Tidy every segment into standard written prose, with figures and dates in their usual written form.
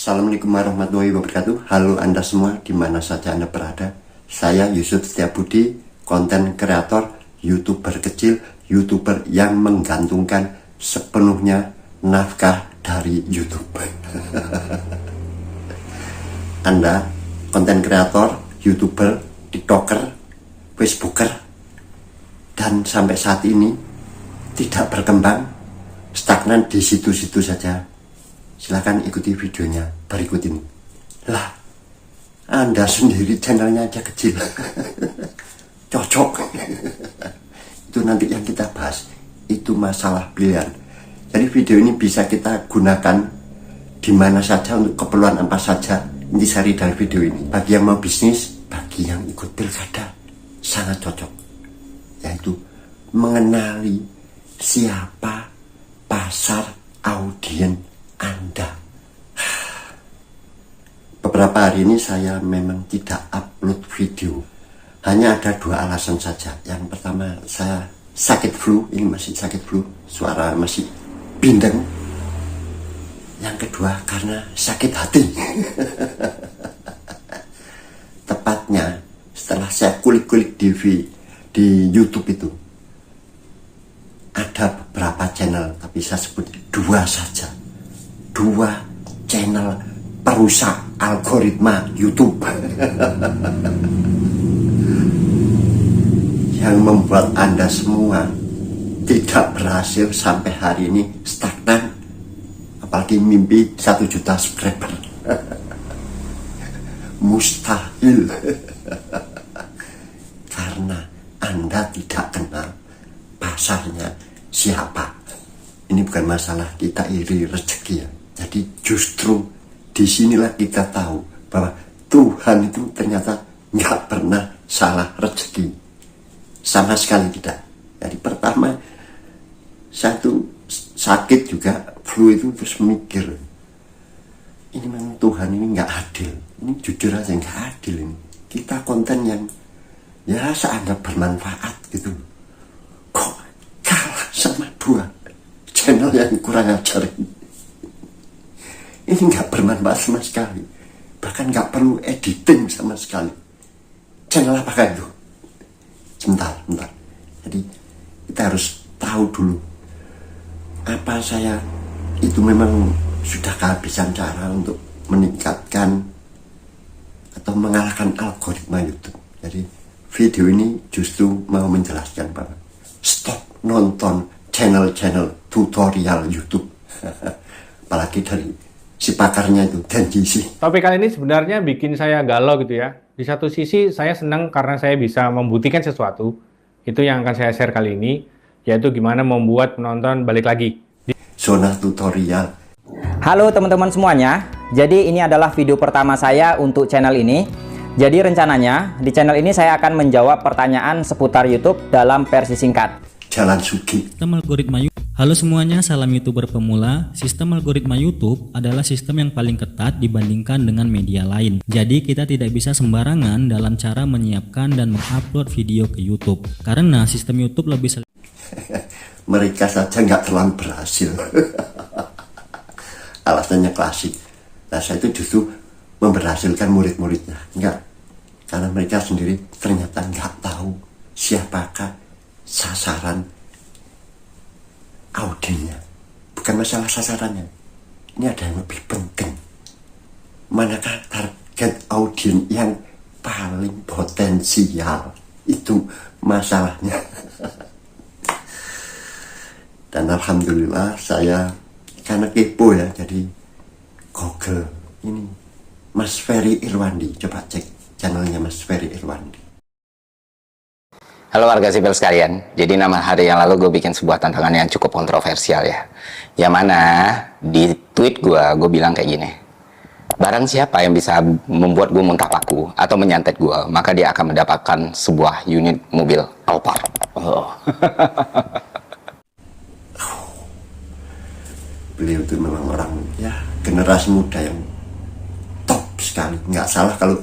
Assalamualaikum warahmatullahi wabarakatuh. Halo Anda semua, dimana saja Anda berada. Saya Yusuf Setiabudi, konten kreator, YouTuber kecil, YouTuber yang menggantungkan sepenuhnya nafkah dari YouTube. Anda konten kreator, YouTuber, TikToker, Facebooker, dan sampai saat ini tidak berkembang, stagnan di situ-situ saja. Silahkan ikuti videonya berikut ini. Lah, Anda sendiri channelnya aja kecil. Cocok. Itu nanti yang kita bahas. Itu masalah pilihan. Jadi video ini bisa kita gunakan di mana saja, untuk keperluan apa saja. Intisari dari video ini, bagi yang mau bisnis, bagi yang ikut pilkada, sangat cocok. Yaitu mengenali siapa pasar audiens Anda. Beberapa hari ini saya memang tidak upload video. Hanya ada dua alasan saja. Yang pertama, saya sakit flu. Ini masih sakit flu, suara masih bindeng. Yang kedua, karena sakit hati. Tepatnya setelah saya kulik-kulik di YouTube itu, ada beberapa channel, tapi saya sebut dua saja. Dua channel perusak algoritma YouTube yang membuat Anda semua tidak berhasil sampai hari ini, stagnan. Apalagi mimpi 1 juta subscriber. Mustahil. Karena Anda tidak kenal pasarnya siapa. Ini bukan masalah kita iri rezeki ya. Jadi justru disinilah kita tahu bahwa Tuhan itu ternyata nggak pernah salah rezeki. Sama sekali tidak. Jadi pertama, satu sakit juga, flu itu, terus mikir, ini memang Tuhan ini nggak adil. Ini jujur aja nggak adil ini. Kita konten yang ya seanggap bermanfaat gitu, kok kalah sama dua channel yang kurang ajar ini. Ini nggak bermanfaat sama sekali, bahkan nggak perlu editing sama sekali. Channel apakah itu? Bentar. Jadi kita harus tahu dulu, apa saya itu memang sudah kehabisan cara untuk meningkatkan atau mengalahkan algoritma YouTube. Jadi video ini justru mau menjelaskan bahwa stop nonton channel-channel tutorial YouTube. Apalagi dari si pakarnya itu, Denji. Topik kali ini sebenarnya bikin saya galau gitu ya. Di satu sisi saya senang karena saya bisa membuktikan sesuatu. Itu yang akan saya share kali ini, yaitu gimana membuat penonton balik lagi. Zona tutorial. Halo teman-teman semuanya. Jadi ini adalah video pertama saya untuk channel ini. Jadi rencananya di channel ini saya akan menjawab pertanyaan seputar YouTube dalam versi singkat. Jalan Sugi. Sistem algoritma YouTube. Halo semuanya, salam YouTuber pemula. Sistem algoritma YouTube adalah sistem yang paling ketat dibandingkan dengan media lain. Jadi kita tidak bisa sembarangan dalam cara menyiapkan dan mengupload video ke YouTube. Karena sistem YouTube lebih Mereka saja nggak terlalu berhasil. Alasannya klasik. Nah, saya itu justru memberhasilkan murid-muridnya. Enggak. Karena mereka sendiri ternyata nggak tahu siapakah sasaran audiensnya. Bukan masalah sasarannya. Ini ada yang lebih penting. Manakah target audiens yang paling potensial? Itu masalahnya. Dan alhamdulillah saya karena kepo ya, jadi Google ini Mas Ferry Irwandi, coba cek channelnya Mas Ferry Irwandi. Halo warga sipil sekalian, jadi hari yang lalu gue bikin sebuah tantangan yang cukup kontroversial ya. Yang mana di tweet gue bilang kayak gini, barang siapa yang bisa membuat gue muntah paku atau menyantet gue, maka dia akan mendapatkan sebuah unit mobil Alphard. Beliau itu memang orang ya generasi muda yang top sekali. Nggak salah kalau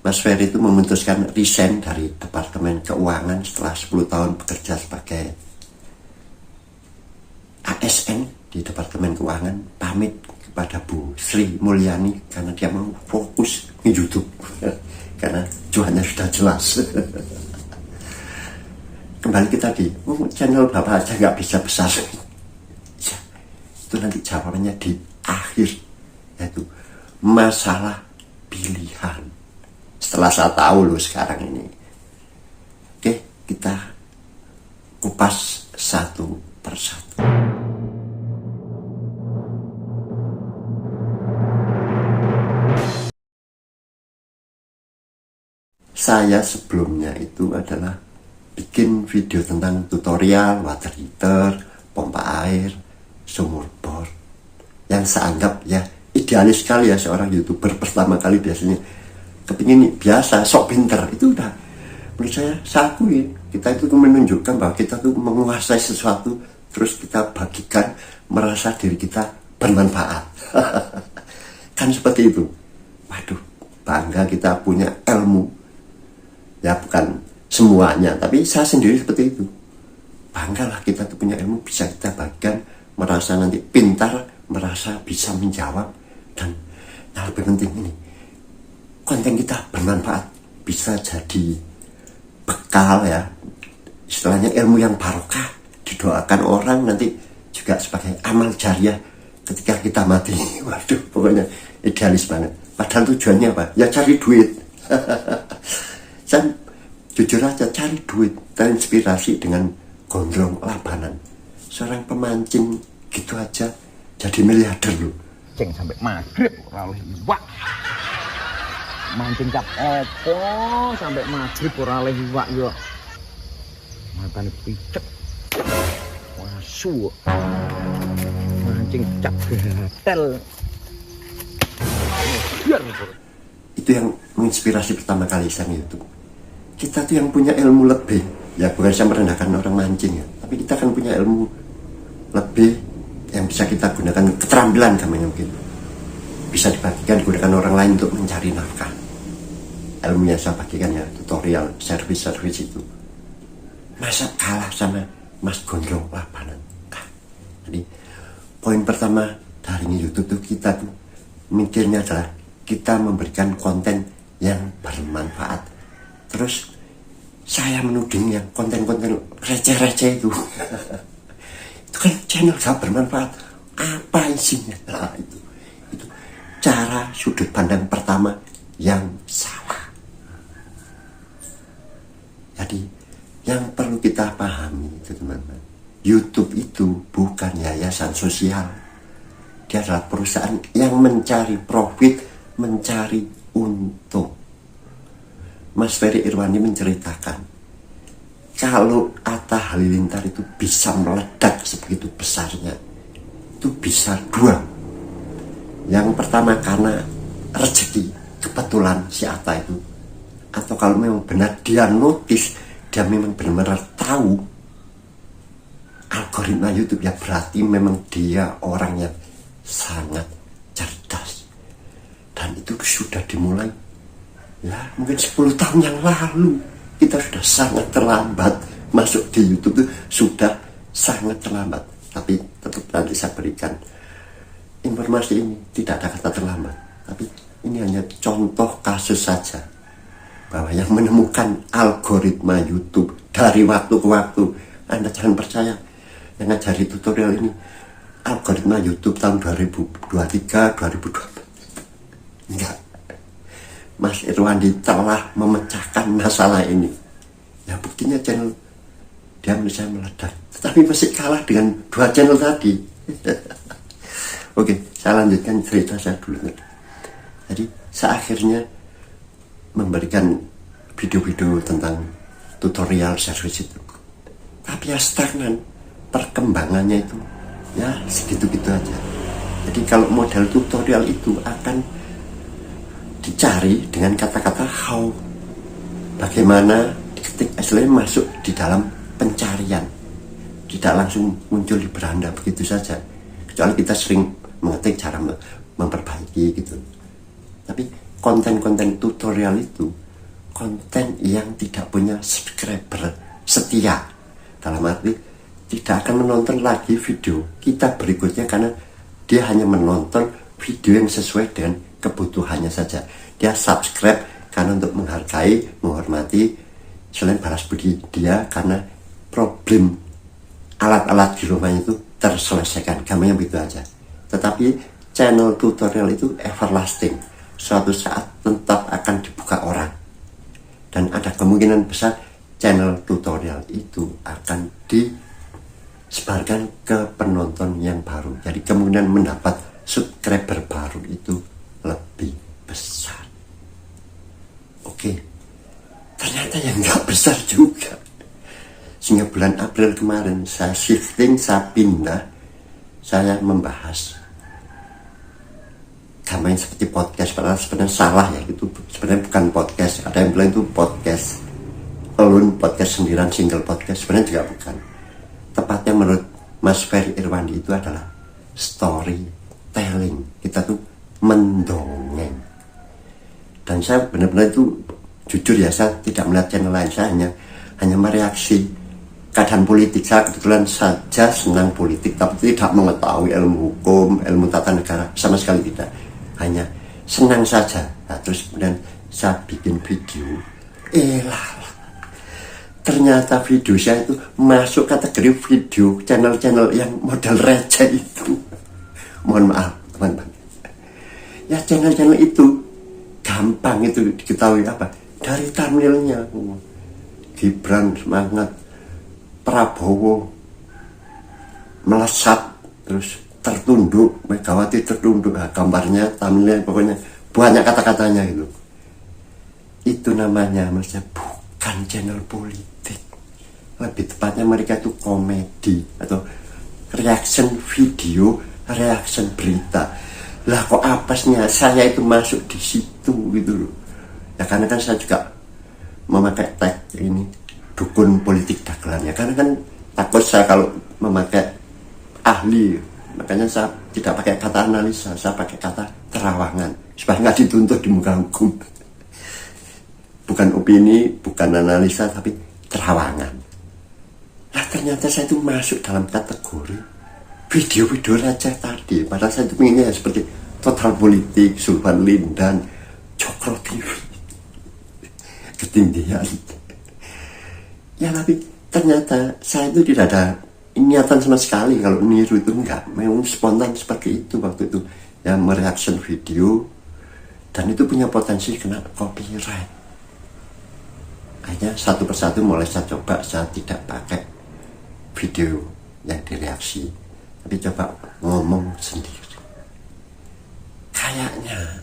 Mas Ferry itu memutuskan resign dari Departemen Keuangan setelah 10 tahun bekerja sebagai ASN di Departemen Keuangan, pamit kepada Bu Sri Mulyani karena dia mau fokus di YouTube karena cuannya sudah jelas. Kembali ke tadi, channel Bapak aja nggak bisa besar. Ya, itu nanti jawabannya di akhir, yaitu masalah pilihan. Setelah saya tahu loh sekarang ini. Oke, kita kupas satu persatu. Saya sebelumnya itu adalah bikin video tentang tutorial water heater, pompa air, sumur bor, yang saya anggap ya idealis sekali ya seorang YouTuber pertama kali biasanya kepingin biasa sok pinter. Itu udah menurut saya akui kita itu menunjukkan bahwa kita tuh menguasai sesuatu, terus kita bagikan, merasa diri kita bermanfaat. Kan seperti itu. Waduh, bangga kita punya ilmu. Ya bukan semuanya, tapi saya sendiri seperti itu. Banggalah kita tuh punya ilmu, bisa kita bagikan, merasa nanti pintar, merasa bisa menjawab. Dan yang lebih penting ini, konten kita bermanfaat, bisa jadi bekal ya, istilahnya ilmu yang barokah, didoakan orang nanti juga sebagai amal jariah ketika kita mati. Waduh, pokoknya idealis banget. Padahal tujuannya apa? Ya cari duit. Saya jujur aja cari duit, terinspirasi dengan gondrong labanan. Seorang pemancing gitu aja jadi miliarder loh. Mancing sampai maghrib ora oleh iwak. Mancing cap opo sampai maghrib ora oleh iwak yo. Matane picek. Wasu. Mancing cap gatel. Itu yang menginspirasi pertama kali saya YouTube. Kita tuh yang punya ilmu lebih, ya bukan saya merendahkan orang mancing ya, tapi kita kan punya ilmu lebih yang bisa kita gunakan, keterampilan namanya mungkin bisa dibagikan, digunakan orang lain untuk mencari nafkah. Ilmu yang saya bagikan ya tutorial, servis itu. Masa kalah sama Mas Gondrong Labanan? Jadi poin pertama dari YouTube tuh kita tuh mikirnya adalah kita memberikan konten yang bermanfaat. Terus saya menuding yang konten-konten receh-receh itu. Itu kan channel gak bermanfaat. Apa isinya? Nah, itu cara sudut pandang pertama yang salah. Jadi yang perlu kita pahami itu teman-teman, YouTube itu bukan yayasan sosial. Dia adalah perusahaan yang mencari profit, mencari untung. Mas Ferry Irwandi menceritakan kalau Atta Halilintar itu bisa meledak sebegitu besarnya, itu bisa dua. Yang pertama karena rezeki, kebetulan si Atta itu, atau kalau memang benar dia notice, dia memang benar-benar tahu algoritma YouTube, ya berarti memang dia orang yang sangat cerdas. Dan itu sudah dimulai ya mungkin 10 tahun yang lalu. Kita sudah sangat terlambat masuk di YouTube itu, sudah sangat terlambat. Tapi tetap nanti saya berikan informasi ini, tidak ada kata terlambat, tapi ini hanya contoh kasus saja bahwa yang menemukan algoritma YouTube dari waktu ke waktu. Anda jangan percaya yang ngajari tutorial ini algoritma YouTube tahun 2023 2024. Enggak. Mas Irwandi telah memecahkan masalah ini. Ya buktinya channel dia menurut saya meledak, tetapi masih kalah dengan 2 channel tadi. Oke, saya lanjutkan cerita saya dulu. Jadi saya akhirnya memberikan video-video tentang tutorial servis itu, tapi ya stagnan, perkembangannya itu ya segitu-gitu aja. Jadi kalau model tutorial itu akan dicari dengan kata-kata how, bagaimana diketik istilahnya masuk di dalam pencarian, tidak langsung muncul di beranda begitu saja, kecuali kita sering mengetik cara memperbaiki gitu. Tapi konten-konten tutorial itu konten yang tidak punya subscriber setia, dalam arti tidak akan menonton lagi video kita berikutnya karena dia hanya menonton video yang sesuai dengan kebutuhannya saja. Dia subscribe karena untuk menghargai, menghormati, selain balas budi dia karena problem alat-alat di rumahnya itu terselesaikan, gampangnya begitu aja. Tetapi channel tutorial itu everlasting, suatu saat tetap akan dibuka orang, dan ada kemungkinan besar channel tutorial itu akan disebarkan ke penonton yang baru. Jadi kemungkinan mendapat subscriber baru itu lebih besar. Oke, ternyata yang nggak besar juga. Sehingga bulan April kemarin saya shifting, saya pindah, saya membahas gambarnya seperti podcast, padahal sebenarnya salah ya, itu sebenarnya bukan podcast. Ada yang bilang itu podcast alone, podcast sendirian, single podcast, sebenarnya juga bukan. Tepatnya menurut Mas Ferry Irwandi itu adalah storytelling. Kita tuh mendongeng. Dan saya benar-benar itu jujur ya, saya tidak melihat channel lain, saya hanya mereaksi keadaan politik. Saya kebetulan saja senang politik, tapi tidak mengetahui ilmu hukum, ilmu tata negara, sama sekali tidak. Hanya senang saja. Nah, terus kemudian saya bikin video. Ternyata video saya itu masuk kategori video channel-channel yang model receh itu. Mohon maaf teman-teman. Ya channel-channel itu gampang itu diketahui apa? Dari thumbnailnya. Gibran semangat, Prabowo melesat, terus tertunduk, Megawati tertunduk, nah, gambarnya, thumbnailnya, pokoknya banyak kata-katanya itu. Itu namanya maksudnya bukan channel politik, lebih tepatnya mereka itu komedi atau reaction video, reaction berita. Lah kok apesnya saya itu masuk di situ gitu loh. Ya karena kan saya juga memakai tag ini dukun politik dagelan ya, karena kan takut saya kalau memakai ahli, makanya saya tidak pakai kata analisa, saya pakai kata terawangan supaya nggak dituntut di muka hukum. Bukan opini, bukan analisa, tapi terawangan. Nah ternyata saya itu masuk dalam kategori video-video receh tadi. Padahal saya itu pengennya ya seperti Total Politik, Sulvan Lindan, Cokro TV, ketindihan. Ya tapi ternyata saya itu tidak ada niatan sama sekali kalau niru itu, enggak. Memang spontan seperti itu waktu itu. Ya mereaction video, dan itu punya potensi kena copyright. Akhirnya satu persatu mulai saya coba, saya tidak pakai video yang direaksi, tapi coba ngomong sendiri. Kayaknya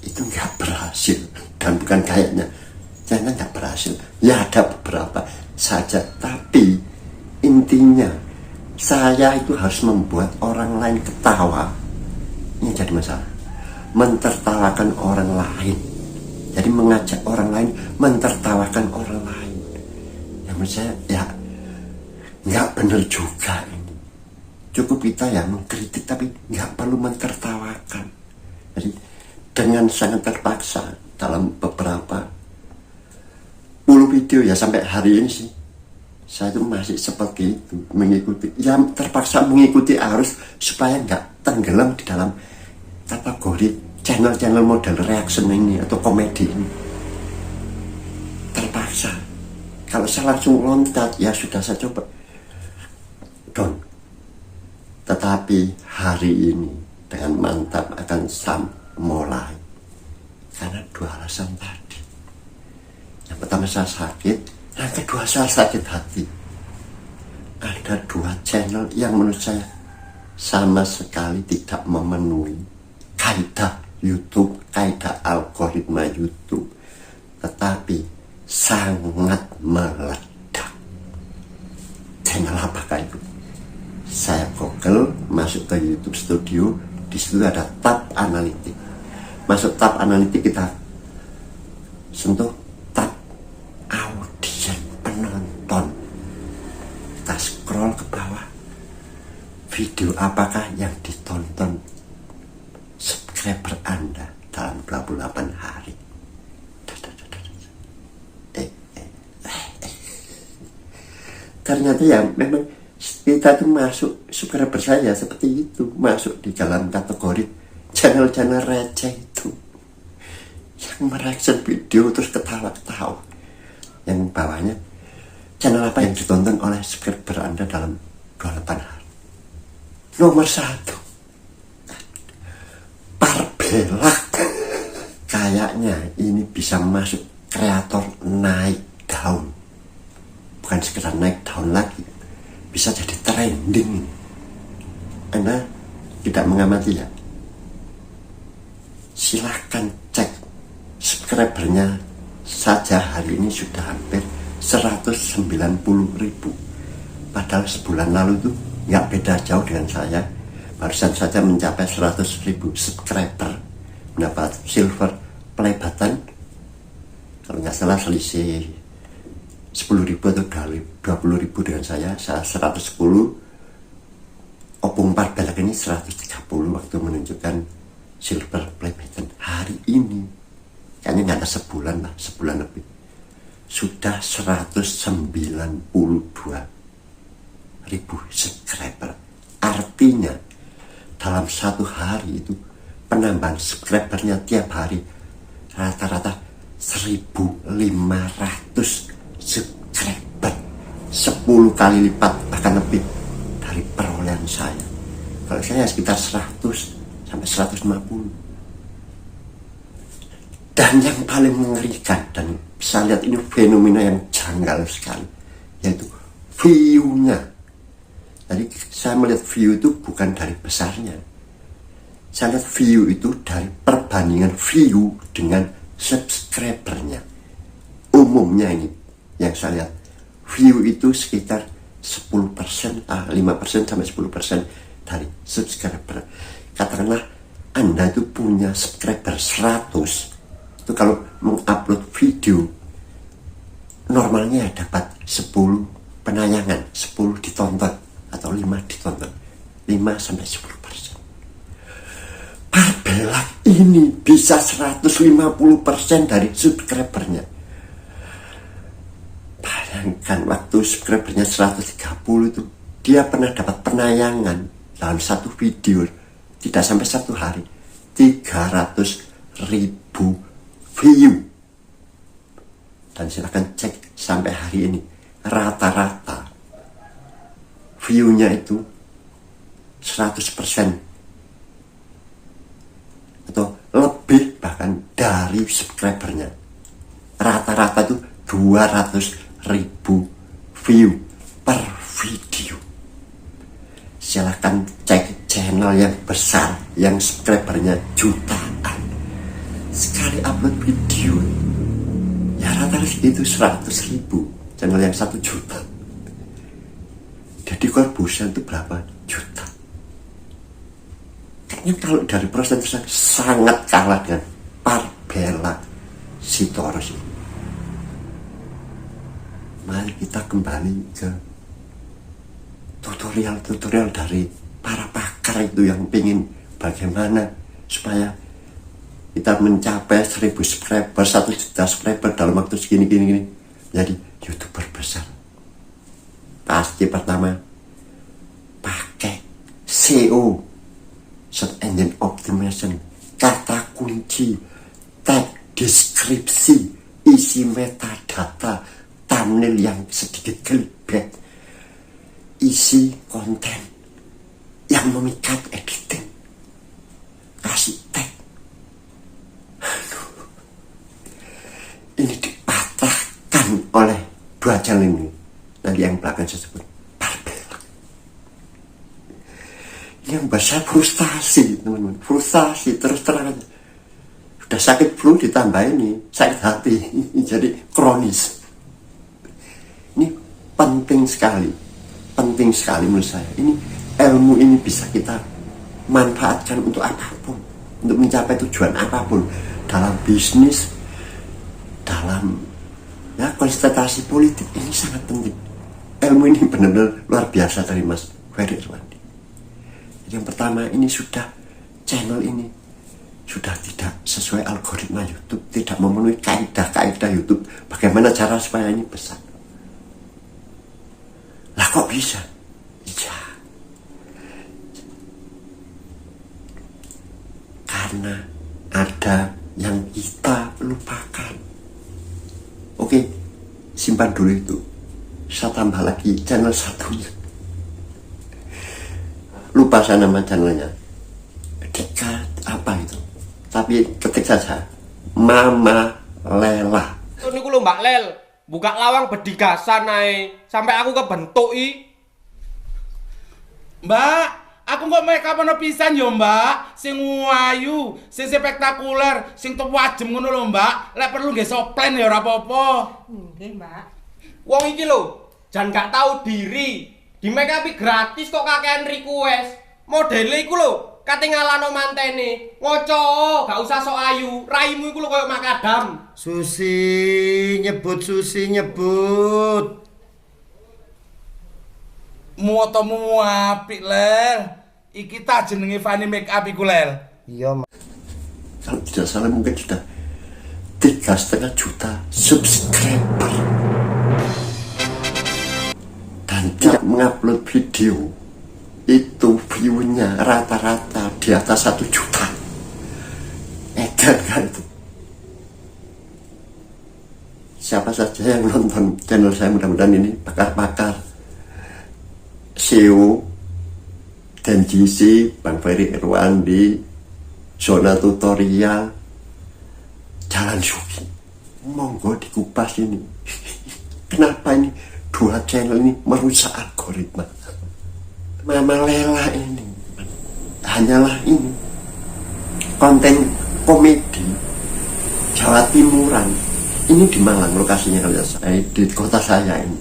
itu nggak berhasil, dan bukan kayaknya, jangan nggak berhasil. Ya ada beberapa saja, tapi intinya saya itu harus membuat orang lain ketawa. Ini jadi masalah, mentertawakan orang lain. Jadi mengajak orang lain mentertawakan orang lain. Ya menurut saya ya nggak benar juga ini. Cukup kita ya mengkritik, tapi nggak perlu mentertawakan. Jadi dengan sangat terpaksa dalam beberapa puluh video ya sampai hari ini sih, saya itu masih seperti itu, mengikuti, ya terpaksa mengikuti arus supaya nggak tenggelam di dalam kategori channel-channel model reaction ini atau komedi ini. Terpaksa. Kalau saya langsung loncat, ya sudah saya coba down. Tetapi hari ini dengan mantap akan mulai, karena dua alasan tadi. Yang pertama saya sakit, yang kedua saya sakit hati. Ada dua channel yang menurut saya sama sekali tidak memenuhi kaidah YouTube, kaidah algoritma YouTube, tetapi sangat meledak. Channel apakah itu? Saya Google, masuk ke YouTube Studio, di situ ada tab analitik. Masuk tab analitik, kita sentuh tab audiens, penonton. Kita scroll ke bawah, video apakah yang ditonton subscriber Anda dalam 28 hari. Ternyata ya memang kita itu masuk, subscriber saya seperti itu, masuk di dalam kategori channel-channel receh itu yang mereaction video terus ketawa-ketawa, yang bawahnya channel apa yang ditonton oleh subscriber Anda dalam 28 hari. Nomor 1 Parbelak. Kayaknya ini bisa masuk kreator naik daun, bukan sekedar naik daun lagi, bisa jadi trending. Anda tidak mengamati ya? Silahkan cek subscribernya saja hari ini sudah hampir 190.000. Padahal sebulan lalu tuh nggak beda jauh dengan saya, barusan saja mencapai 100.000 subscriber, mendapat silver play button, kalau nggak salah selisih 10.000 atau 20.000 dengan saya 110. Opung Parbelak ini 130 waktu menunjukkan silver play button. Hari ini kayaknya nggak ada sebulan lah, sebulan lebih, sudah 192.000 subscriber. Artinya dalam satu hari itu penambahan subscribernya tiap hari rata-rata 1.500 subscriber, 10 kali lipat bahkan lebih dari perolehan saya. Kalau saya sekitar 100 sampai 150. Dan yang paling mengerikan, dan saya lihat ini fenomena yang janggal sekali, yaitu view-nya. Jadi saya melihat view itu bukan dari besarnya, saya lihat view itu dari perbandingan view dengan subscribernya. Umumnya ini yang saya lihat, view itu sekitar 10%, 5% sampai 10% dari subscriber. Katakanlah Anda itu punya subscriber 100, itu kalau mengupload video normalnya dapat 10 penayangan, 10 ditonton atau 5 ditonton, 5 sampai 10%. Parbelak ini bisa 150% dari subscribernya. Bayangkan waktu subscribernya 130 itu, dia pernah dapat penayangan dalam satu video tidak sampai satu hari 300.000 view. Dan silahkan cek sampai hari ini rata-rata view-nya itu 100% atau lebih bahkan dari subscribernya. Rata-rata itu 200.000 view per video. Silahkan cek channel yang besar yang subscribernya jutaan, sekali upload video ya rata-rata itu 100.000. Channel yang 1 juta, jadi korbusan itu berapa juta. Kayaknya kalau dari persentase sangat kalah dengan Parbelak Sitorus. Mari kita kembali ke tutorial dari para pakar itu yang ingin bagaimana supaya kita mencapai 1.000 subscriber, 1 juta subscriber dalam waktu segini jadi YouTuber besar. Pasti pertama pakai SEO, search engine optimization, kata kunci, tag, deskripsi, isi metadata, thumbnail yang sedikit clickbait, isi konten yang memikat, editing, kasih tag. Ini dipatahkan oleh 2 channel ini. Nanti yang belakang saya sebut Parbelak. Yang besar frustasi, teman-teman. Frustasi terus terang aja. Sudah sakit flu ditambah ini sakit hati, jadi kronis. Ini penting sekali menurut saya. Ini ilmu ini bisa kita manfaatkan untuk apapun, untuk mencapai tujuan apapun, dalam bisnis, dalam konsultasi politik. Ini sangat penting. Ilmu ini benar-benar luar biasa dari Mas Ferry Irwandi. Yang pertama, ini channel ini sudah tidak sesuai algoritma YouTube, tidak memenuhi kaidah-kaidah YouTube. Bagaimana cara supaya ini besar? Lah kok bisa? Ya, karena ada yang kita lupakan. Oke, simpan dulu itu. Saya tambah lagi channel satunya. Lupa saya nama channelnya. Apa itu? Tapi ketik saja Mama Lela. Ini lho Mbak Lel, buka lawang bedigasan ae, sampai aku kebentuk i. Mbak, aku kok make up ana pisan yo, Mbak. Sing ayu, sing spektakuler, sing tewajem ngono lho, Mbak. Lek perlu nggih soplen ya ora apa-apa. Nggih, Mbak. Wong iki lho, jan gak tahu diri. Di make up gratis kok kakean request. Modele iku lho, katingalano mantene. Ngoco, gak usah sok ayu. Raimu iku lho koyo makadam. Susi nyebut. Motomu apik, Lel. Iki ta jenenge Fani Make Up iku, Lel. Iya, Kalau tidak salah mungkin sudah 3,5 juta subscriber. Dan tidak mengupload video itu view-nya rata-rata di atas 1 juta. Edan kan itu. Siapa saja yang nonton channel saya, mudah-mudahan ini pakar-pakar SEO dan GC, Bang Ferry Irwandi, zona tutorial, Jalan Suki. Monggo dikupas ini. Kenapa ini dua channel ini merusak algoritma? Mama Lela ini hanyalah ini konten komedi Jawa Timuran. Ini di Malang lokasinya, kalau saya di kota saya ini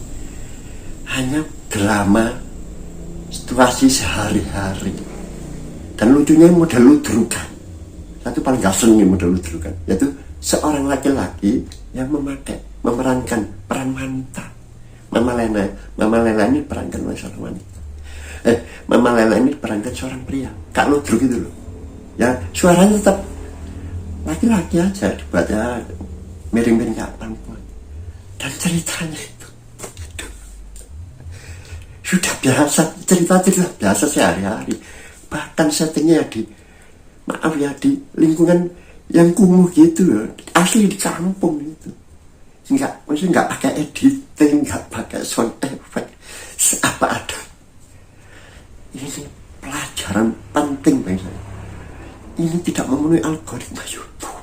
hanya drama situasi sehari-hari. Dan lucunya model ludrukan. Satu paling gak seneng model ludrukan, yaitu seorang laki-laki yang memerankan peran wanita. Mama Lela ini perankan seorang wanita. Mama Lela ini perankan seorang pria. Kak ludruk itu loh. Ya suaranya tetap laki-laki aja, dibuatnya miring-miring kayak perempuan. Dan ceritanya itu sudah biasa, cerita-cerita biasa sehari-hari. Bahkan settingnya di lingkungan yang kumuh gitu loh, asli di kampung gitu. Maksudnya nggak pakai editing, nggak pakai sound effect, apa ada. Ini pelajaran penting bagi saya. Ini tidak memenuhi algoritma YouTube,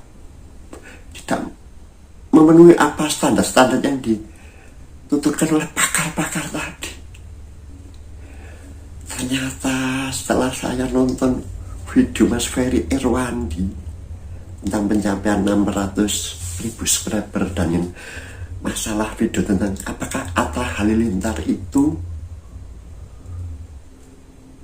tidak memenuhi apa standar-standar yang dituturkan oleh pakar-pakar tadi. Ternyata setelah saya nonton video Mas Ferry Irwandi tentang pencapaian 600.000 subscriber dan yang masalah video tentang apakah Atta Halilintar itu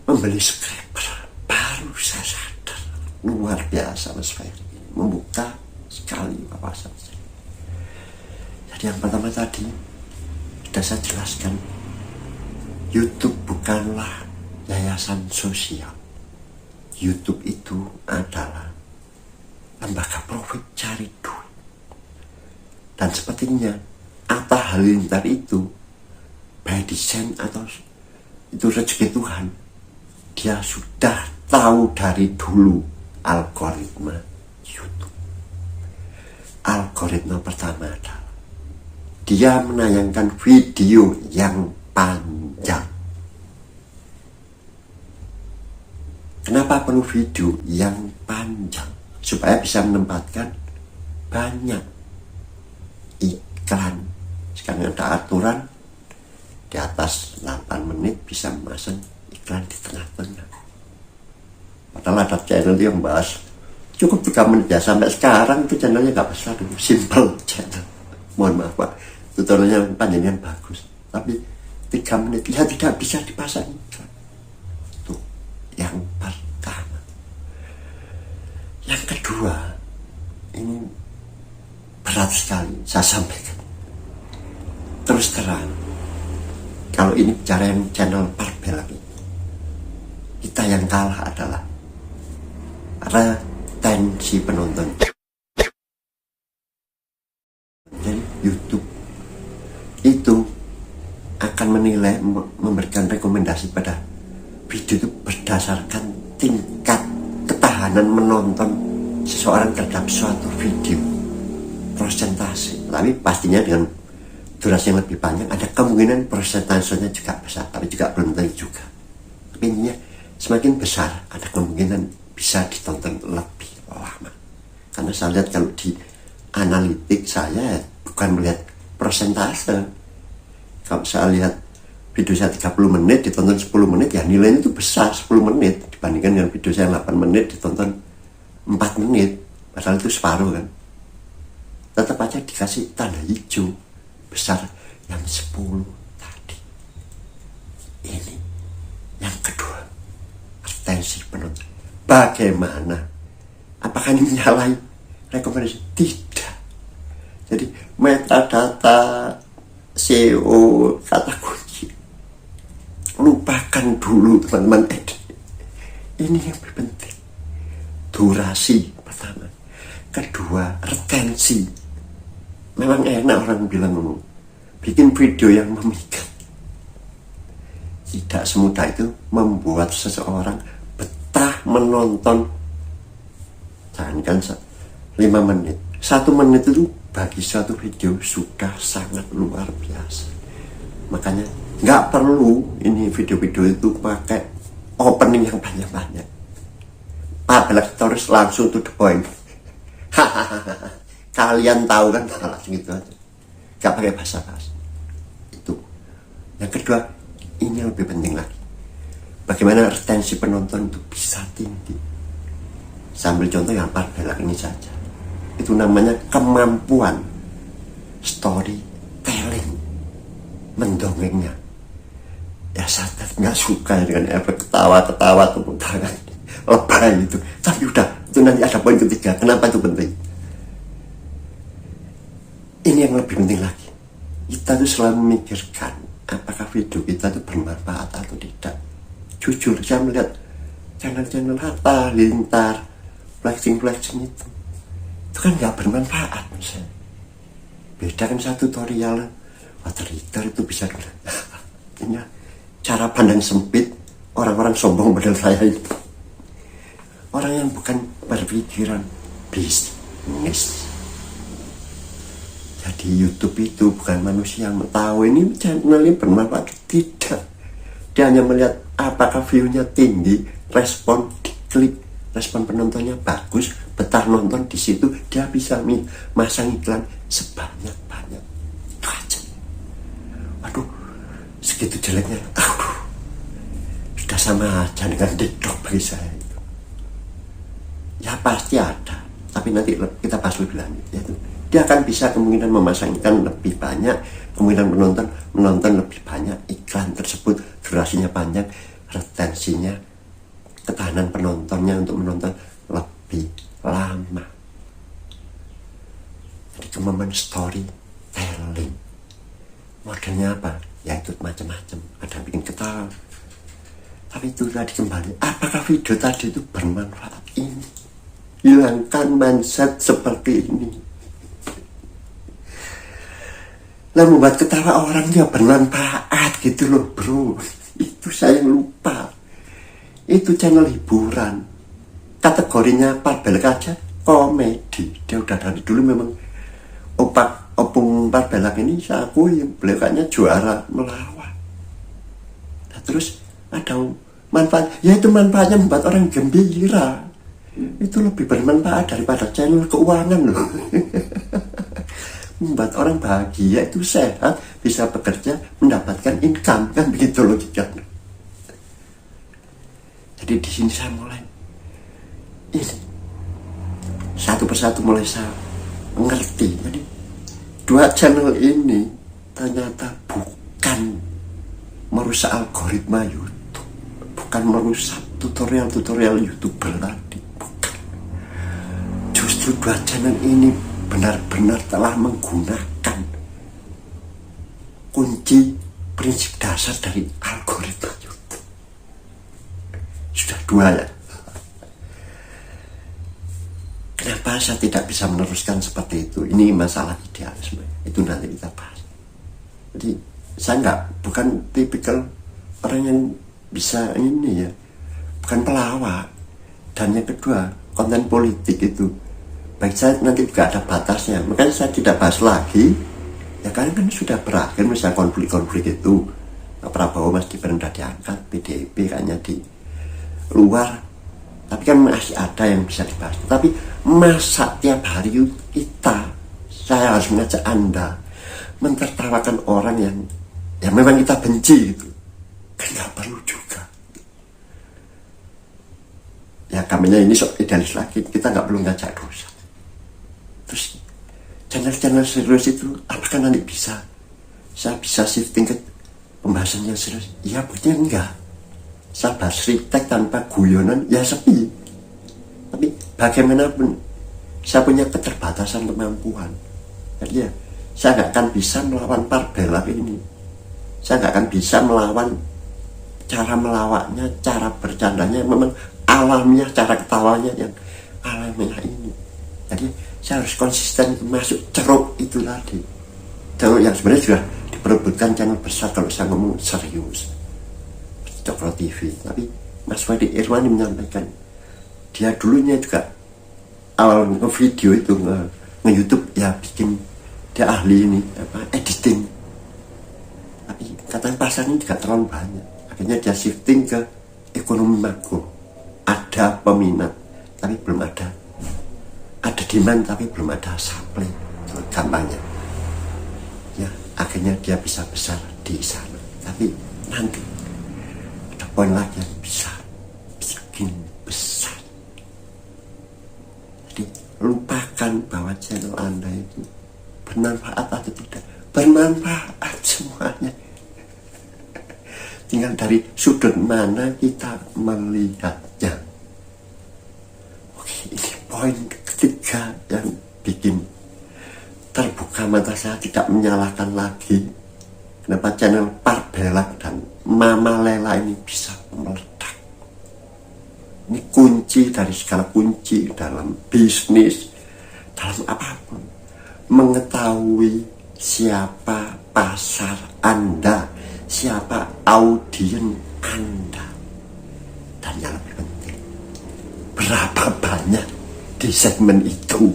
membeli subscriber, baru saya sadar luar biasa Mas Ferry membuka sekali wawasan saya. Jadi yang pertama tadi sudah saya jelaskan, YouTube bukanlah yayasan sosial. YouTube itu adalah lembaga profit cari duit. Dan sepertinya Atta Halilintar itu by design atau itu rezeki Tuhan, dia sudah tahu dari dulu algoritma YouTube. Algoritma pertama adalah dia menayangkan video yang panjang. Kenapa perlu video yang panjang? Supaya bisa menempatkan banyak iklan. Sekarang ada aturan di atas 8 menit bisa memasang iklan di tengah-tengah. Padahal ada channel yang bahas cukup 3 menit ya. Sampai sekarang itu channelnya gak besar, simple channel. Mohon maaf Pak, tutorialnya panjangnya bagus, tapi 3 menit ya tidak bisa dipasang iklan. Tuh yang pertama. Yang kedua, ini berat sekali saya sampaikan. Terus terang, kalau ini bicara yang channel Barbel lagi, kita yang kalah adalah retensi penonton. Jadi YouTube itu akan menilai, memberikan rekomendasi pada video itu berdasarkan tingkat ketahanan menonton seseorang terhadap suatu video persentase, tapi pastinya dengan durasi yang lebih panjang ada kemungkinan persentasenya juga besar, tapi juga belum tentu juga. Tapi intinya semakin besar ada kemungkinan bisa ditonton lebih lama. Karena saya lihat kalau di analitik saya bukan melihat persentase. Kalau saya lihat video saya 30 menit ditonton 10 menit, ya nilainya itu besar 10 menit dibandingkan dengan video saya 8 menit ditonton 4 menit, padahal itu separuh kan. Tetap aja dikasih tanda hijau besar yang 10 tadi. Ini yang kedua, retensi penonton. Bagaimana? Apakah ini menyalahi rekomendasi? Tidak. Jadi metadata, SEO, kata kunci, lupakan dulu teman-teman. Ini yang lebih penting. Durasi pertama. Kedua, retensi. Memang enak orang bilang bikin video yang memikat. Tidak semudah itu membuat seseorang betah menonton. Jangankan 5 menit, 1 menit itu bagi suatu video sudah sangat luar biasa. Makanya nggak perlu ini video-video itu pakai opening yang banyak-banyak. Public stories langsung to the point. Kalian tahu kan, langsung gitu aja, nggak pakai basa-basi. Itu yang kedua. Ini yang lebih penting lagi, bagaimana retensi penonton itu bisa tinggi. Sambil contoh yang belak ini saja, itu namanya kemampuan storytelling, mendongengnya. Ya saya nggak suka dengan efek ketawa-ketawa tepuk tangan lebay itu, tapi udah itu nanti ada poin ketiga. Kenapa itu penting? Ini yang lebih penting lagi, kita tuh selalu memikirkan apakah video kita itu bermanfaat atau tidak. Jujur saya melihat channel-channel Hatta Lintar, flexing itu kan nggak bermanfaat misalnya. Beda kan satu tutorial water heater itu bisa ini cara pandang sempit orang-orang sombong model saya itu. Orang yang bukan berpikiran bisnis. Jadi YouTube itu bukan manusia yang tahu ini channel ini bermanfaat. Tidak. Dia hanya melihat apakah view-nya tinggi, respon klik, respon penontonnya bagus, betah nonton di situ, dia bisa masang iklan sebanyak-banyak. Itu aja. Waduh, segitu jeleknya. Aduh, sudah sama aja dengan TikTok bagi saya itu. Ya pasti ada, tapi nanti kita bahas lebih lanjut. Yaitu dia akan bisa kemungkinan memasang iklan lebih banyak, kemungkinan menonton lebih banyak, iklan tersebut durasinya panjang, retensinya, ketahanan penontonnya untuk menonton lebih lama. Jadi kemampuan storytelling, modelnya apa? Ya itu macam-macam, ada yang bikin ketawa. Tapi itu tadi kembali, apakah video tadi itu bermanfaat? Ini hilangkan mindset seperti ini. Nah, membuat ketawa orang dia bermanfaat gitu loh bro. Itu saya lupa. Itu channel hiburan. Kategorinya Parbelak aja komedi. Dia udah dari dulu memang Opung Parbelak ini saya akui beliau kayaknya juara melawat. Nah, terus ada manfaat. Ya itu manfaatnya membuat orang gembira. Itu lebih bermanfaat daripada channel keuangan loh. Membuat orang bahagia itu sehat, bisa bekerja, mendapatkan income, kan begitu logikanya. Jadi di sini saya mulai ini satu persatu mulai saya mengerti. Jadi 2 channel ini ternyata bukan merusak algoritma YouTube, bukan merusak tutorial-tutorial YouTuber tadi, bukan. Justru 2 channel ini benar-benar telah menggunakan kunci prinsip dasar dari algoritma YouTube. Sudah 2 ya. Kenapa saya tidak bisa meneruskan seperti itu? Ini masalah idealisme. Itu nanti kita bahas. Jadi saya bukan tipikal orang yang bisa ini ya, bukan pelawak. Dan yang kedua, konten politik itu baik saya nanti juga ada batasnya, makanya saya tidak bahas lagi ya, karena kan sudah berakhir misalnya konflik-konflik itu. Pak Prabowo Mas Gibran udah diangkat, PDIP kayaknya di luar, tapi kan masih ada yang bisa dibahas. Tapi masa tiap hari saya harus mengajak Anda mentertawakan orang yang memang kita benci gitu, kan nggak perlu juga. Ya kaminya ini sok idealis lagi, kita nggak perlu ngajak dosa. Terus channel-channel serius itu apakah nanti saya bisa shifting ke pembahasan yang serius? Ya buktinya enggak. Saya bahas ritek tanpa guyonan ya sepi. Tapi bagaimanapun saya punya keterbatasan kemampuan. Jadi ya saya nggak akan bisa melawan Parbella ini. Saya nggak akan bisa melawan cara melawaknya, cara bercandanya memang alamiah, cara ketawanya yang alamiah ini. Jadi saya harus konsisten masuk ceruk itu tadi, ceruk yang sebenarnya sudah diperebutkan channel besar kalau saya ngomong serius, Cokro TV. Tapi Mas Ferry Irwandi menyampaikan dia dulunya juga awal video itu nge-YouTube ya, bikin dia ahli ini editing, tapi katanya pasarnya juga terlalu banyak, akhirnya dia shifting ke ekonomi makro. Ada peminat tapi belum ada demand tapi belum ada supply, gampangnya ya, akhirnya dia bisa besar di sana. Tapi nanti ada poin lagi yang bisa bikin besar. Jadi lupakan bahwa channel Anda itu bermanfaat atau tidak. Bermanfaat semuanya, tinggal dari sudut mana kita melihatnya. Oke, ini poin ketiga yang bikin terbuka mata saya, tidak menyalahkan lagi kenapa channel Parbella dan Mama Lela ini bisa meledak. Ini kunci dari segala kunci dalam bisnis, dalam apapun. Mengetahui siapa pasar Anda, siapa audien Anda, dan yang lebih penting, berapa banyak di segmen itu.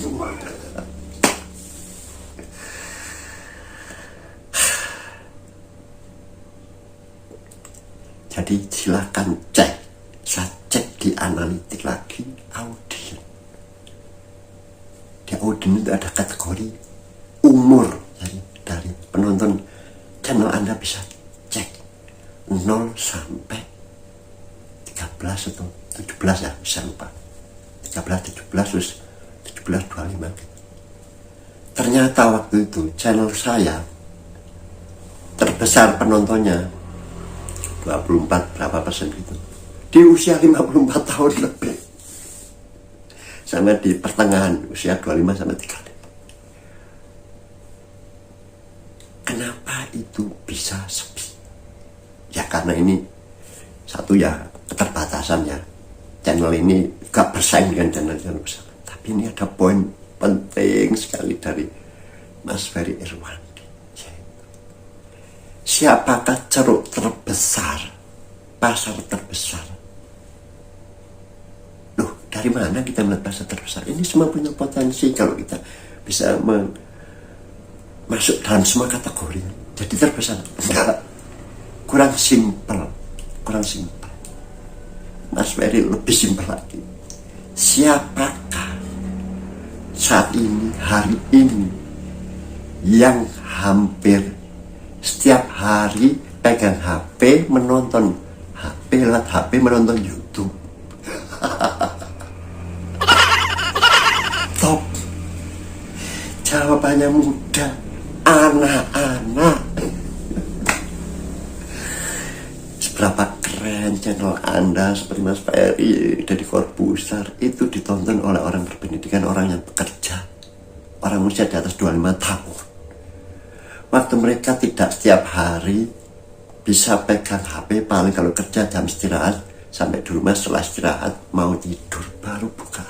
Jadi silakan cek, saya cek di analitik lagi audien. Di audien itu ada kategori umur, jadi dari penonton channel Anda bisa cek 0 sampai 13 atau 17 ya, bisa lupa 13, 17, terus 17, 25 gitu. Ternyata waktu itu channel saya terbesar penontonnya 24 berapa persen gitu, di usia 54 tahun lebih, sama di pertengahan usia 25 sampai 35. Kenapa itu bisa sepi? Ya karena ini satu ya keterbatasan ya, channel ini gak bersaing dengan channel-channel besar. Tapi ini ada poin penting sekali dari Mas Ferry Irwandi. Siapakah ceruk terbesar, pasar terbesar? Loh, dari mana kita melihat pasar terbesar? Ini semua punya potensi kalau kita bisa masuk dalam semua kategori. Jadi terbesar enggak, kurang simpel. Mas Ferry lebih simpel lagi. Siapakah saat ini, hari ini, yang hampir setiap hari pegang HP, menonton HP, lewat HP menonton YouTube? Top. Jawabannya mudah, anak-anak. Seberapa keren channel Anda seperti Mas Ferry, Deddy Corbuzier itu ditonton oleh orang berpendidikan, orang yang bekerja, orang usia di atas 25 tahun. Waktu mereka tidak setiap hari bisa pegang HP, paling kalau kerja jam istirahat, sampai di rumah setelah istirahat mau tidur baru buka.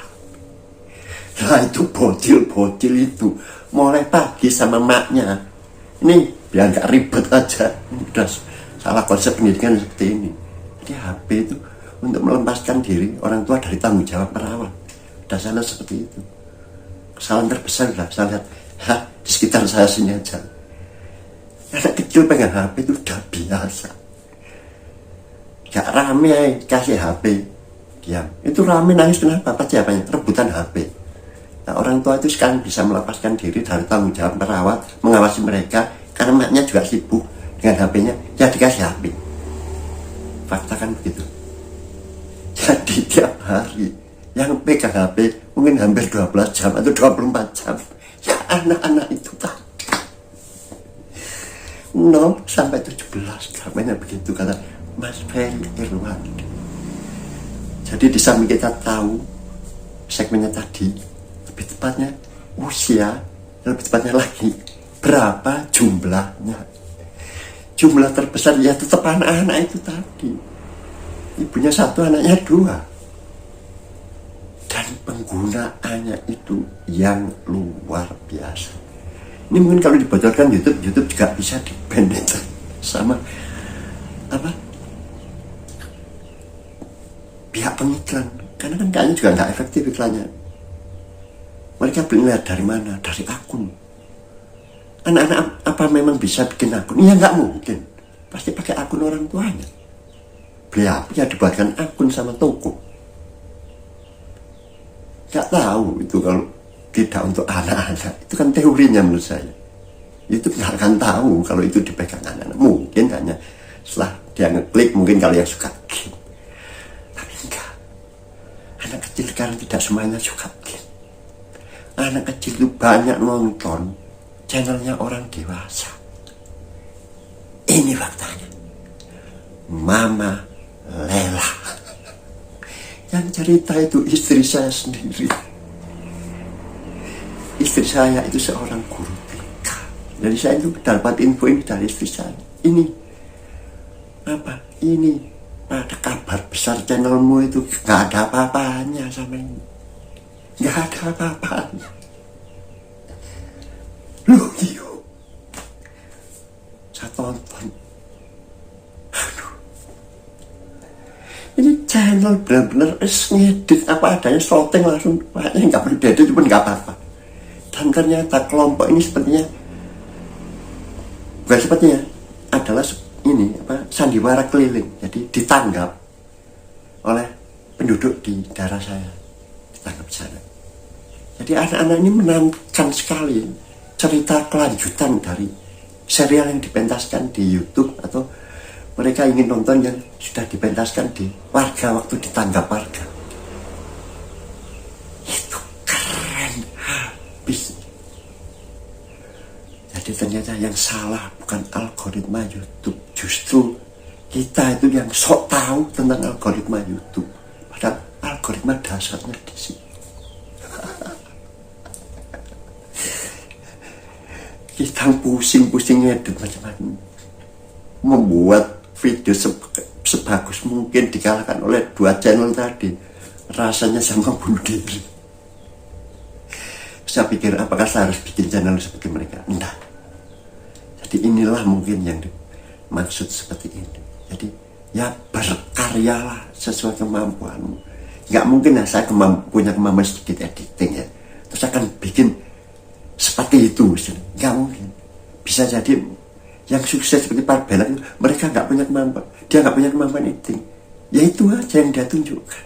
Nah itu bocil itu mulai pagi sama maknya. Ini biar gak ribet aja, udah salah konsep pendidikan seperti ini. Jadi HP itu untuk melepaskan diri orang tua dari tanggung jawab merawat, ada saya lihat seperti itu. Kesalahan terbesar lah saya lihat di sekitar saya sini aja. Anak kecil pegang HP itu udah biasa. Gak rame kasih HP, diam. Itu rame nangis kenapa? Pasti apanya? Rebutan HP. Nah, orang tua itu sekarang bisa melepaskan diri dari tanggung jawab merawat, mengawasi mereka, karena maknya juga sibuk dengan HP-nya, ya dikasih HP. Fakta kan begitu. Jadi tiap hari yang pegang HP mungkin hampir 12 jam atau 24 jam. Ya anak-anak itu tadi 0 sampai 17 gamenya begitu kata Mas Ferry Irwandi. Jadi di samping kita tahu segmennya tadi, lebih tepatnya usia, lebih tepatnya lagi berapa jumlahnya. Jumlah terbesar ya tetap anak-anak itu tadi. Ibunya 1, anaknya 2. Dan penggunaannya itu yang luar biasa. Ini mungkin kalau dibocorkan YouTube juga bisa di-ban sama pihak pengiklan, karena kan kayaknya juga nggak efektif iklannya. Mereka beli dari mana? Dari akun. Anak-anak apa memang bisa bikin akun? Iya nggak mungkin. Pasti pakai akun orang tuanya. Beli apa ya dibuatkan akun sama toko. Nggak tahu itu kalau tidak untuk anak-anak. Itu kan teorinya menurut saya. YouTube nggak akan tahu kalau itu dipegang anak-anak. Mungkin hanya setelah dia ngeklik, mungkin kalau yang suka game. Tapi enggak. Anak kecil sekarang tidak semuanya suka game. Anak kecil itu banyak nonton channelnya orang dewasa. Ini faktanya. Mama Lela. Yang cerita itu istri saya sendiri. Istri saya itu seorang guru TK. Jadi saya itu dapat info ini dari istri saya. Ini ada kabar besar channelmu itu gak ada apa-apanya sama ini. Gak ada apa-apanya. Loh iyo, saya tonton. Aduh, ini channel benar-benar ngedit apa adanya, shooting langsung. Makanya gak perlu diedit pun gak apa-apa. Dan ternyata kelompok ini sepertinya, bukan sepertinya, adalah ini sandiwara keliling. Jadi ditanggap oleh penduduk di daerah saya, ditangkap di sana. Jadi anak-anak ini menantikan sekali cerita kelanjutan dari serial yang dipentaskan di YouTube, atau mereka ingin nonton yang sudah dipentaskan di warga waktu ditangkap warga. Itu keren habis. Jadi ternyata yang salah bukan algoritma YouTube, justru kita itu yang sok tahu tentang algoritma YouTube. Padahal algoritma dasarnya di sini. Kita pusing-pusing ngedit macam-macam, membuat video sebagus mungkin dikalahkan oleh 2 channel tadi. Rasanya sama bunuh diri. Saya pikir apakah saya harus bikin channel seperti mereka? Enggak. Jadi inilah mungkin yang dimaksud seperti ini. Jadi ya berkaryalah sesuai kemampuanmu. Nggak mungkin ya saya punya kemampuan sedikit editing ya, terus akan bikin seperti itu. Nggak mungkin. Bisa jadi yang sukses seperti Pak Bella itu, mereka nggak punya kemampuan. Dia nggak punya kemampuan editing. Ya itu aja yang dia tunjukkan.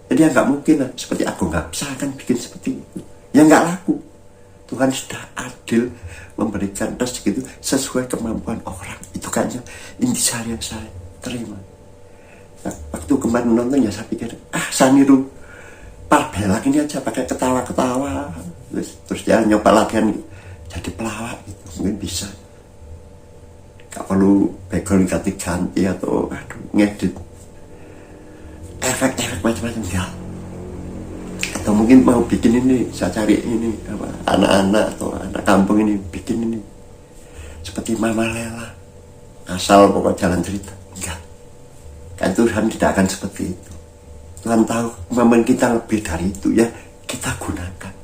Jadi ya nggak mungkin lah seperti aku nggak bisa akan bikin seperti itu. Ya nggak laku. Tuhan sudah adil memberikan rezeki itu sesuai kemampuan orang. Itu kan intisari yang saya terima. Nah, waktu kemarin menonton ya saya pikir, saya niru Pak Bella ini aja pakai ketawa-ketawa. Terus dia nyoba latihan jadi pelawak itu mungkin bisa. Gak perlu background ganti-ganti atau ngedit efek-efek macam-macam enggak. Atau mungkin mau bikin ini, saya cari ini anak-anak atau anak kampung ini bikin ini seperti Mama Lela, asal pokok jalan cerita. Enggak. Kan Tuhan tidak akan seperti itu. Tuhan tahu kemampuan kita lebih dari itu, ya kita gunakan.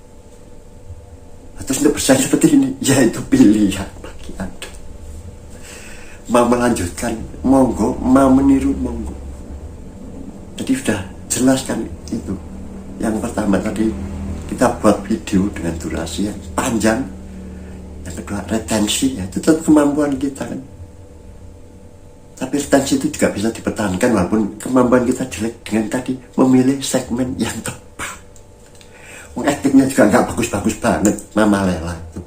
Terus untuk bersaing seperti ini, ya itu pilihan bagi Anda. Mau melanjutkan, monggo. Mau meniru, monggo. Jadi sudah jelaskan itu. Yang pertama tadi kita buat video dengan durasi yang panjang. Yang kedua retensi, ya itu tetap kemampuan kita kan. Tapi retensi itu juga bisa dipertahankan walaupun kemampuan kita jelek dengan tadi memilih segmen yang tepat. Aktingnya juga nggak bagus-bagus banget, Mama Lela itu.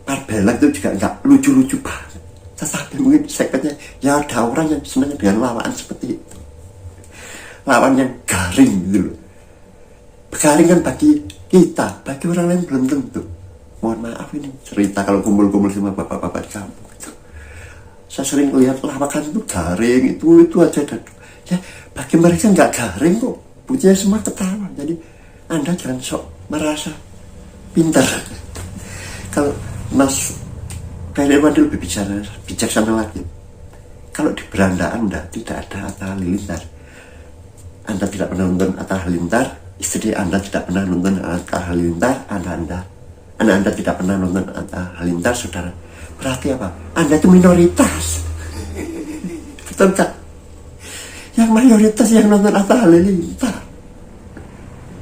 Parbella itu juga nggak lucu-lucu banget. Tetapi mungkin segmennya ya ada orang yang senang dengan lawan seperti itu. Lawan yang garing gitu loh. Garing kan bagi kita, bagi orang lain belum tentu. Mohon maaf ini cerita kalau kumpul-kumpul sama bapak-bapak di kampung itu. Saya sering lihat lawakan itu garing, itu aja. Dan ya bagi mereka nggak garing kok. Punya semua ketawa. Jadi Anda jangan sok merasa pintar. Kalau Mas Ferry lebih bijaksana lagi. Kalau di beranda Anda tidak ada Atta Halilintar, Anda tidak pernah nonton Atta Halilintar, istri Anda tidak pernah nonton Atta Halilintar, anak Anda tidak pernah nonton Atta Halilintar, saudara. Berarti apa? Anda itu minoritas. Betul kan? Yang mayoritas yang nonton Atta Halilintar.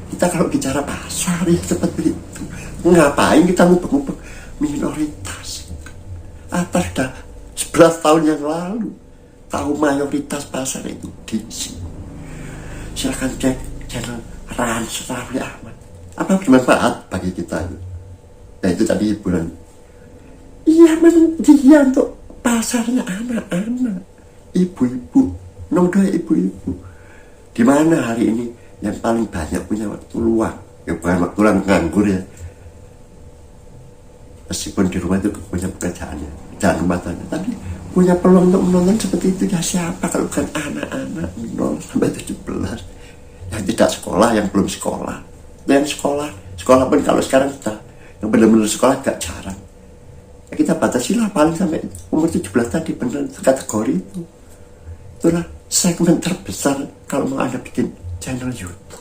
Kita kalau bicara pasar ya seperti itu. Ngapain kita ngubek-ngubek minoritas? Atta sudah 11 tahun yang lalu tahu mayoritas pasar itu di sini. Silahkan cek channel Rans Rafli Ahmad. Apa bermanfaat bagi kita? Nah itu tadi hiburan. Iya memang dia untuk pasarnya anak-anak, ibu-ibu, noda ibu-ibu. Di mana hari ini yang paling banyak punya waktu luang? Ya bukan waktu luang nganggur ya. Meskipun di rumah itu punya pekerjaannya, jangan rumah tangga, tapi punya peluang untuk menonton seperti itu ya siapa kalau bukan anak-anak 0 sampai 17 yang tidak sekolah, yang belum sekolah. Yang sekolah pun kalau sekarang kita yang benar-benar sekolah gak jarang. Ya kita batasilah paling sampai umur 17 tadi, benar kategori itu. Itulah segmen terbesar kalau mau Anda bikin channel YouTube.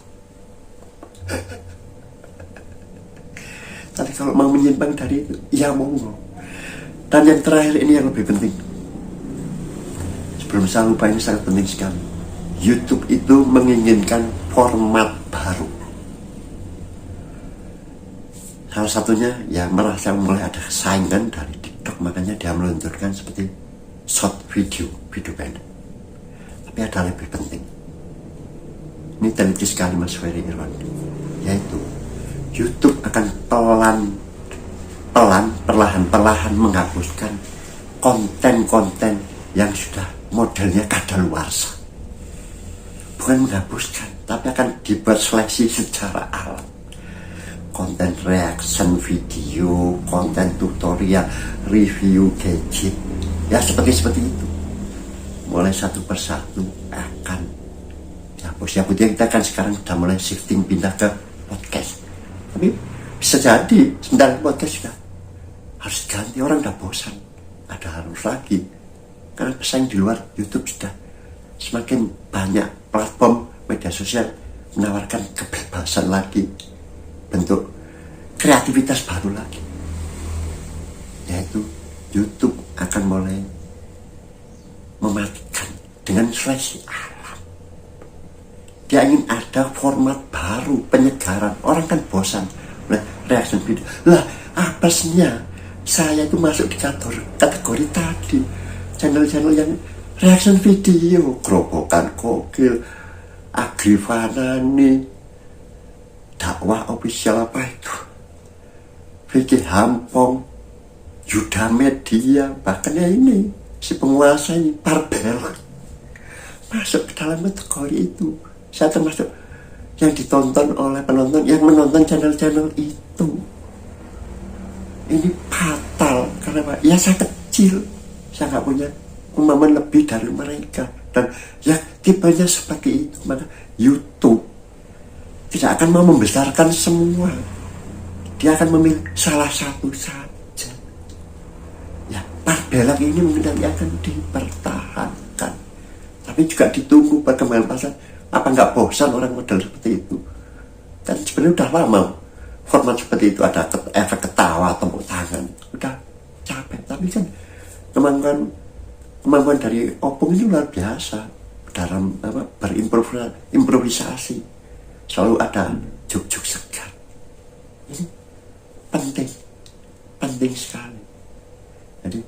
Tapi kalau mau menyimpang dari itu, ya monggo. Dan yang terakhir ini yang lebih penting. Sebelum saya lupa, ini sangat penting sekali. YouTube itu menginginkan format baru. Salah satunya ya merasa mulai ada saingan dari TikTok, makanya dia meluncurkan seperti short video pendek. Tapi ada lebih penting. Ini teliti sekali Mas Ferry Irwan, yaitu YouTube akan perlahan-perlahan menghapuskan konten-konten yang sudah modelnya kadaluarsa. Bukan menghapuskan, tapi akan dibuat seleksi secara alam. Konten reaction video, konten tutorial, review gadget, ya seperti itu. Mulai satu persatu akan dihapus. Ya buktinya kita kan sekarang sudah mulai shifting pindah ke podcast. Tapi bisa jadi sebentar podcast sudah harus ganti, orang udah bosan, ada harus lagi karena pesaing di luar YouTube sudah semakin banyak platform media sosial menawarkan kebebasan lagi, bentuk kreativitas baru lagi, yaitu YouTube akan mulai mematikan dengan seleksi alam. Dia ingin ada format baru, penyegaran. Orang kan bosan reaction video. Lah, apesnya saya itu masuk di kategori tadi. Channel-channel yang reaction video, Gerobokan Gokil, Agrifanani, Dakwah Official apa itu, Vicky Hampong, Yuda Media, bahkan ya ini si penguasa ini Parbella masuk ke dalam kategori itu. Saya termasuk yang ditonton oleh penonton yang menonton channel-channel itu. Ini fatal. Kenapa? Ya saya kecil, saya nggak punya pemahaman lebih dari mereka, dan ya tipenya seperti itu. Maka YouTube tidak akan mau membesarkan semua, dia akan memilih salah satu saja. Ya Parbella ini mungkin nanti akan dipertahankan, tapi juga ditunggu perkembangan pasar. Apa nggak bosan orang model seperti itu? Kan sebenarnya udah lama format seperti itu, ada efek ketawa, tepuk tangan, udah capek. Tapi kan kemampuan dari Opung ini luar biasa dalam berimprovisasi. selalu ada juk-juk segar. Ini penting sekali. Jadi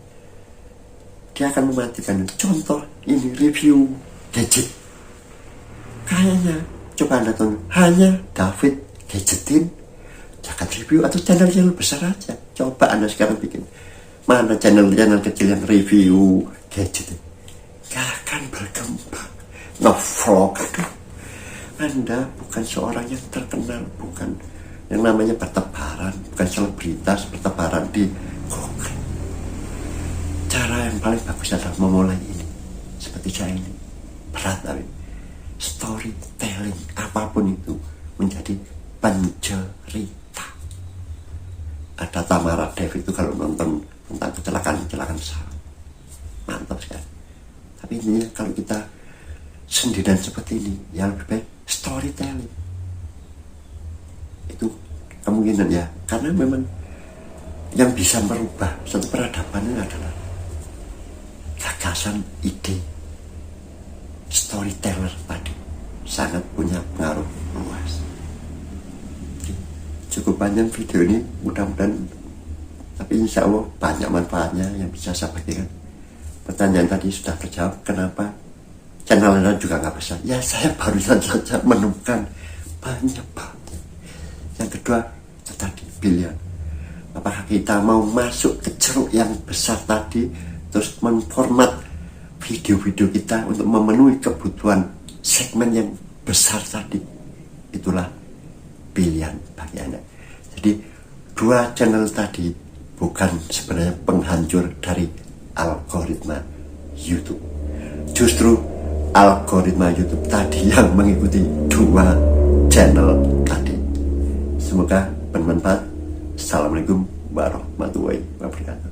dia akan mematikan. Contoh ini review gadget, kayaknya coba Anda tonton hanya David Gadgetin, Jagat Review, atau channel-channel besar aja. Coba Anda sekarang bikin mana channel-channel kecil yang review gadget, gak akan berkembang. Nge-vlog, aduh, Anda bukan seorang yang terkenal, bukan yang namanya bertebaran, bukan selebritas bertebaran di Google. Cara yang paling bagus adalah memulai ini seperti saya ini, berat tapi storytelling apapun itu menjadi pencerita. Ada Tamara Dev itu kalau nonton tentang kecelakaan pesawat, mantap sekali. Tapi intinya kalau kita sendirian seperti ini, yang lebih baik storytelling. Itu kemungkinan ya, karena memang yang bisa merubah satu peradaban ini adalah gagasan, ide, storyteller tadi sangat punya pengaruh luas. Cukup panjang video ini, mudah-mudahan, tapi insya Allah banyak manfaatnya yang bisa saya bagikan. Pertanyaan tadi sudah terjawab, kenapa channel Anda juga nggak besar? Ya saya barusan saja menemukan banyak banget. Yang kedua, tadi pilihan. Apakah kita mau masuk ke ceruk yang besar tadi, terus menformat video-video kita untuk memenuhi kebutuhan segmen yang besar tadi? Itulah pilihan bagi Anda. Jadi dua channel tadi bukan sebenarnya penghancur dari algoritma YouTube. Justru algoritma YouTube tadi yang mengikuti dua channel tadi. Semoga bermanfaat. Assalamualaikum warahmatullahi wabarakatuh.